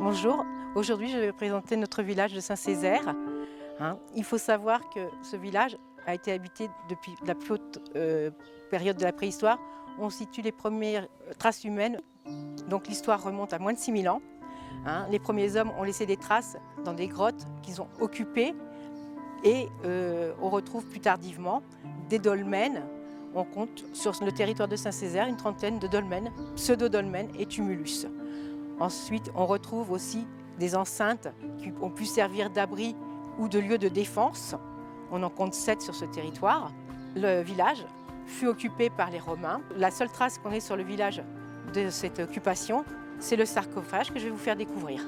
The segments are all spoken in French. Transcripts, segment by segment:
Bonjour, aujourd'hui je vais présenter notre village de Saint-Césaire. Il faut savoir que ce village a été habité depuis la plus haute période de la préhistoire. On situe les premières traces humaines, donc l'histoire remonte à moins de 6000 ans. Les premiers hommes ont laissé des traces dans des grottes qu'ils ont occupées et on retrouve plus tardivement des dolmens. On compte sur le territoire de Saint-Césaire une trentaine de dolmens, pseudo-dolmens et tumulus. Ensuite, on retrouve aussi des enceintes qui ont pu servir d'abri ou de lieu de défense. On en compte 7 sur ce territoire. Le village fut occupé par les Romains. La seule trace qu'on ait sur le village de cette occupation, c'est le sarcophage que je vais vous faire découvrir.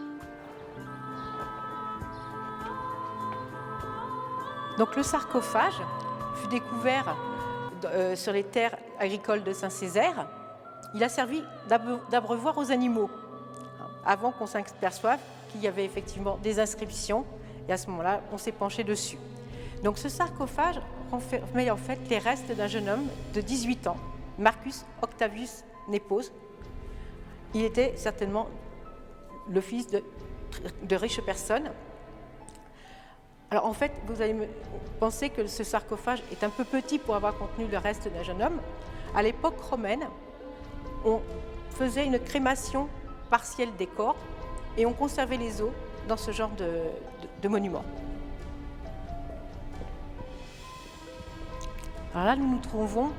Donc le sarcophage fut découvert sur les terres agricoles de Saint-Césaire. Il a servi d'abreuvoir aux animaux, avant qu'on s'aperçoive qu'il y avait effectivement des inscriptions, et à ce moment-là, on s'est penché dessus. Donc ce sarcophage met en fait les restes d'un jeune homme de 18 ans, Marcus Octavius Nepos. Il était certainement le fils de riches personnes. Alors en fait, vous allez penser que ce sarcophage est un peu petit pour avoir contenu le reste d'un jeune homme. À l'époque romaine, on faisait une crémation partielle des corps et on conservait les os dans ce genre de monument. Alors là, nous nous trouvons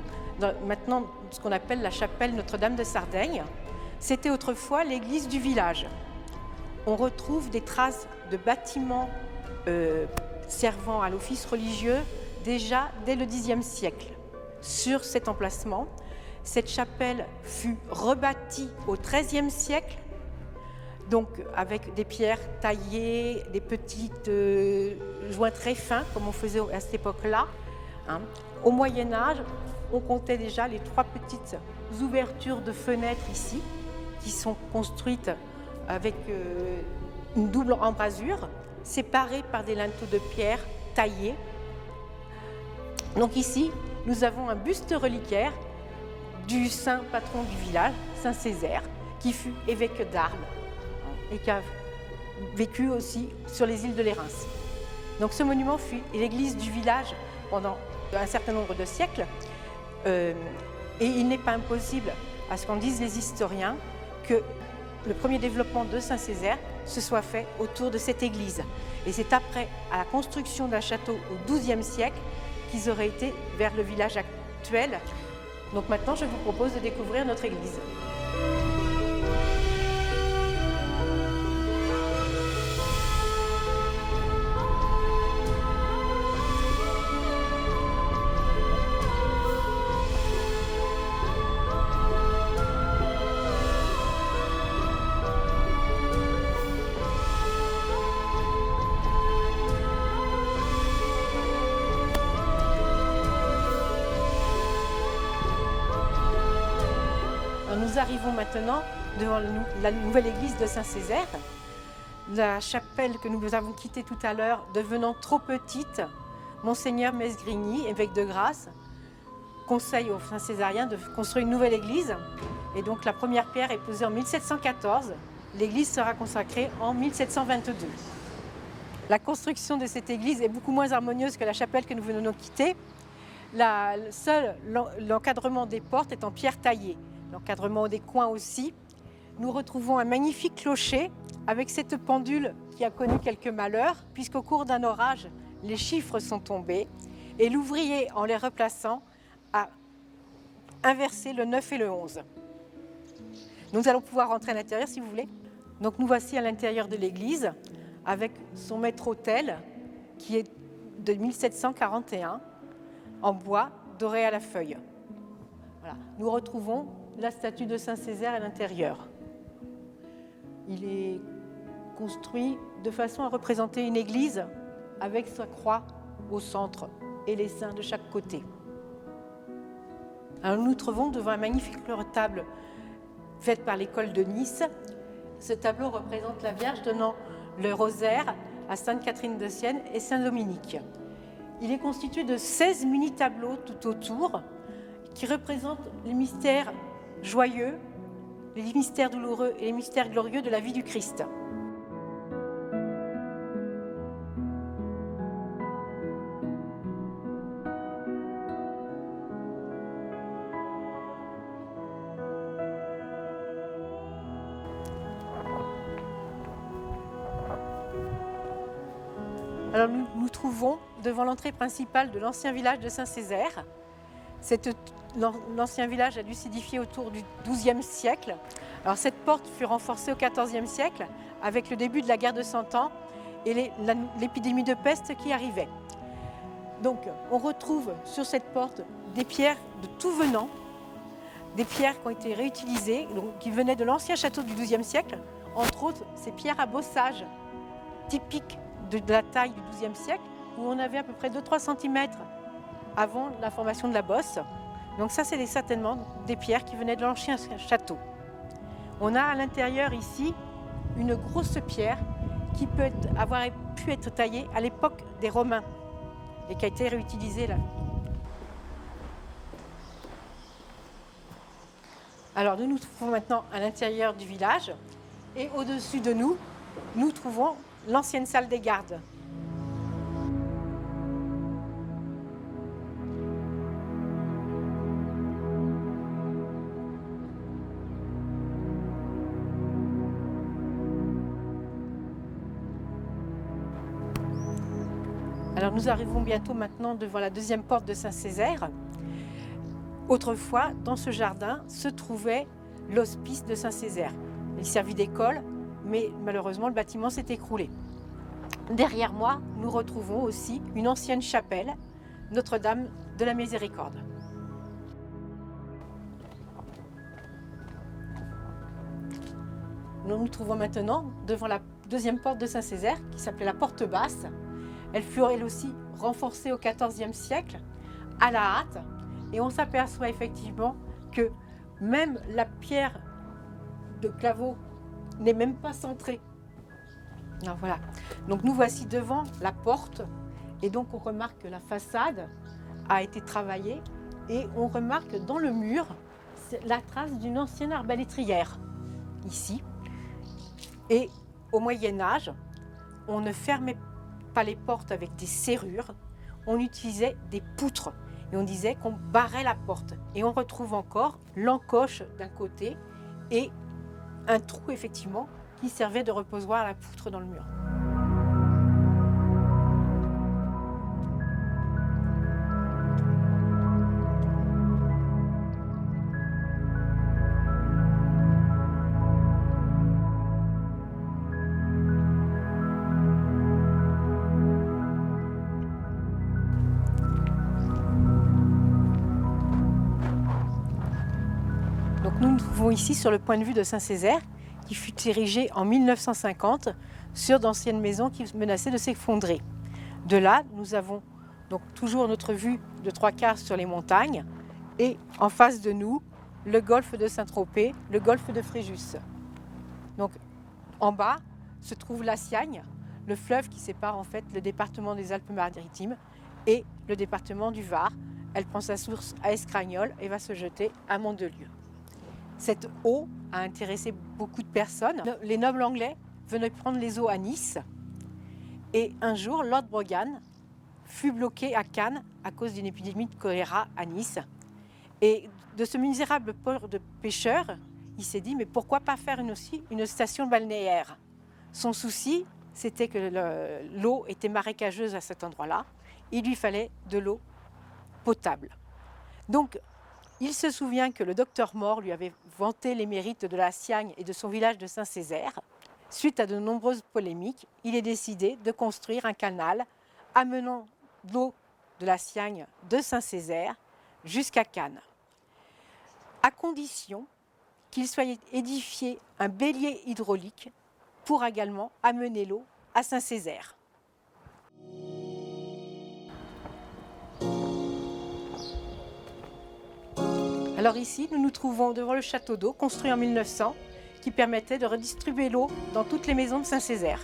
maintenant ce qu'on appelle la chapelle Notre-Dame de Sardaigne. C'était autrefois l'église du village. On retrouve des traces de bâtiments servant à l'office religieux déjà dès le Xe siècle. Sur cet emplacement, cette chapelle fut rebâtie au XIIIe siècle, donc avec des pierres taillées, des petites joints très fins, comme on faisait à cette époque-là. Au Moyen-Âge, on comptait déjà les 3 petites ouvertures de fenêtres ici, qui sont construites avec une double embrasure, séparées par des linteaux de pierre taillés. Donc ici, nous avons un buste reliquaire du saint patron du village, Saint Césaire, qui fut évêque d'Arles et qui a vécu aussi sur les îles de Lérins. Donc ce monument fut l'église du village pendant un certain nombre de siècles, et il n'est pas impossible, à ce qu'en disent les historiens, que le premier développement de Saint-Césaire se soit fait autour de cette église. Et c'est après, à la construction d'un château au XIIe siècle, qu'ils auraient été vers le village actuel. Donc maintenant, je vous propose de découvrir notre église. Nous arrivons maintenant devant la nouvelle église de Saint-Césaire. La chapelle que nous avons quittée tout à l'heure devenant trop petite, Monseigneur Mesgrigny, évêque de Grasse, conseille aux Saint-Césariens de construire une nouvelle église. Et donc la première pierre est posée en 1714. L'église sera consacrée en 1722. La construction de cette église est beaucoup moins harmonieuse que la chapelle que nous venons de quitter. Seul l'encadrement des portes est en pierre taillée. L'encadrement des coins aussi. Nous retrouvons un magnifique clocher avec cette pendule qui a connu quelques malheurs, puisqu'au cours d'un orage, les chiffres sont tombés et l'ouvrier, en les replaçant, a inversé le 9 et le 11. Nous allons pouvoir rentrer à l'intérieur si vous voulez. Donc nous voici à l'intérieur de l'église avec son maître-autel qui est de 1741 en bois doré à la feuille. Voilà. Nous retrouvons la statue de Saint-Césaire à l'intérieur. Il est construit de façon à représenter une église avec sa croix au centre et les saints de chaque côté. Alors nous nous trouvons devant un magnifique retable fait par l'école de Nice. Ce tableau représente la Vierge donnant le rosaire à Sainte Catherine de Sienne et Saint Dominique. Il est constitué de 16 mini-tableaux tout autour qui représentent les mystères joyeux, les mystères douloureux et les mystères glorieux de la vie du Christ. Alors nous nous trouvons devant l'entrée principale de l'ancien village de Saint-Césaire. L'ancien village a dû s'édifier autour du XIIe siècle. Alors cette porte fut renforcée au XIVe siècle avec le début de la guerre de Cent Ans et l'épidémie de peste qui arrivait. Donc on retrouve sur cette porte des pierres de tout venant, des pierres qui ont été réutilisées, donc, qui venaient de l'ancien château du XIIe siècle, entre autres ces pierres à bossage typiques de la taille du XIIe siècle, où on avait à peu près 2-3 cm avant la formation de la bosse. Donc ça, c'est certainement des pierres qui venaient de l'ancien château. On a à l'intérieur ici une grosse pierre qui peut avoir pu être taillée à l'époque des Romains et qui a été réutilisée là. Alors nous nous trouvons maintenant à l'intérieur du village et au-dessus de nous, nous trouvons l'ancienne salle des gardes. Alors nous arrivons bientôt maintenant devant la deuxième porte de Saint-Césaire. Autrefois, dans ce jardin, se trouvait l'hospice de Saint-Césaire. Il servit d'école, mais malheureusement le bâtiment s'est écroulé. Derrière moi, nous retrouvons aussi une ancienne chapelle, Notre-Dame de la Miséricorde. Nous nous trouvons maintenant devant la deuxième porte de Saint-Césaire, qui s'appelait la porte basse. Elle fut elle aussi renforcée au XIVe siècle, à la hâte, et on s'aperçoit effectivement que même la pierre de claveau n'est même pas centrée. Alors voilà. Donc nous voici devant la porte, et donc on remarque que la façade a été travaillée, et on remarque dans le mur la trace d'une ancienne arbalétrière, ici. Et au Moyen-Âge, on ne fermait pas les portes avec des serrures, on utilisait des poutres et on disait qu'on barrait la porte. Et on retrouve encore l'encoche d'un côté et un trou effectivement qui servait de reposoir à la poutre dans le mur. Donc nous nous trouvons ici sur le point de vue de Saint-Césaire, qui fut érigé en 1950 sur d'anciennes maisons qui menaçaient de s'effondrer. De là, nous avons donc toujours notre vue de 3/4 sur les montagnes et en face de nous, le golfe de Saint-Tropez, le golfe de Fréjus. Donc en bas se trouve la Siagne, le fleuve qui sépare en fait le département des Alpes-Maritimes et le département du Var. Elle prend sa source à Escragnole et va se jeter à Mandelieu. Cette eau a intéressé beaucoup de personnes. Les nobles anglais venaient prendre les eaux à Nice. Et un jour, Lord Brogan fut bloqué à Cannes à cause d'une épidémie de choléra à Nice. Et de ce misérable port de pêcheurs, il s'est dit, mais pourquoi pas faire aussi une station balnéaire? Son souci, c'était que l'eau était marécageuse à cet endroit-là. Il lui fallait de l'eau potable. Donc, il se souvient que le docteur More lui avait vanté les mérites de la Siagne et de son village de Saint-Césaire. Suite à de nombreuses polémiques, il est décidé de construire un canal amenant l'eau de la Siagne de Saint-Césaire jusqu'à Cannes, à condition qu'il soit édifié un bélier hydraulique pour également amener l'eau à Saint-Césaire. Alors ici, nous nous trouvons devant le château d'eau construit en 1900 qui permettait de redistribuer l'eau dans toutes les maisons de Saint-Césaire.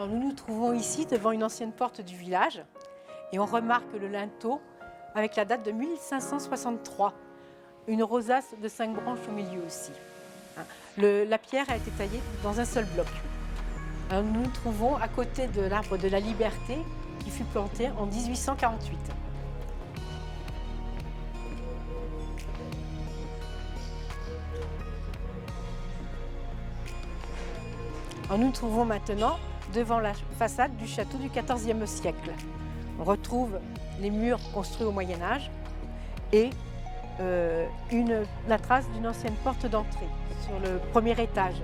Alors nous nous trouvons ici devant une ancienne porte du village et on remarque le linteau avec la date de 1563. Une rosace de 5 branches au milieu aussi. La pierre a été taillée dans un seul bloc. Alors nous nous trouvons à côté de l'arbre de la Liberté qui fut planté en 1848. Alors nous nous trouvons maintenant devant la façade du château du XIVe siècle. On retrouve les murs construits au Moyen-Âge et la trace d'une ancienne porte d'entrée sur le premier étage.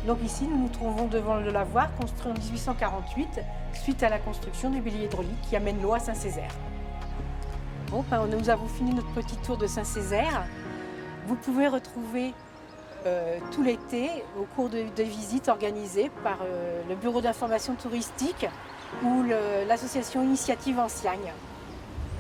Donc ici, nous nous trouvons devant le lavoir construit en 1848 suite à la construction du bélier hydraulique qui amène l'eau à Saint-Césaire. Bon, nous avons fini notre petit tour de Saint-Césaire. Vous pouvez retrouver tout l'été au cours de visites organisées par le Bureau d'information touristique ou l'association Initiative Anciagne.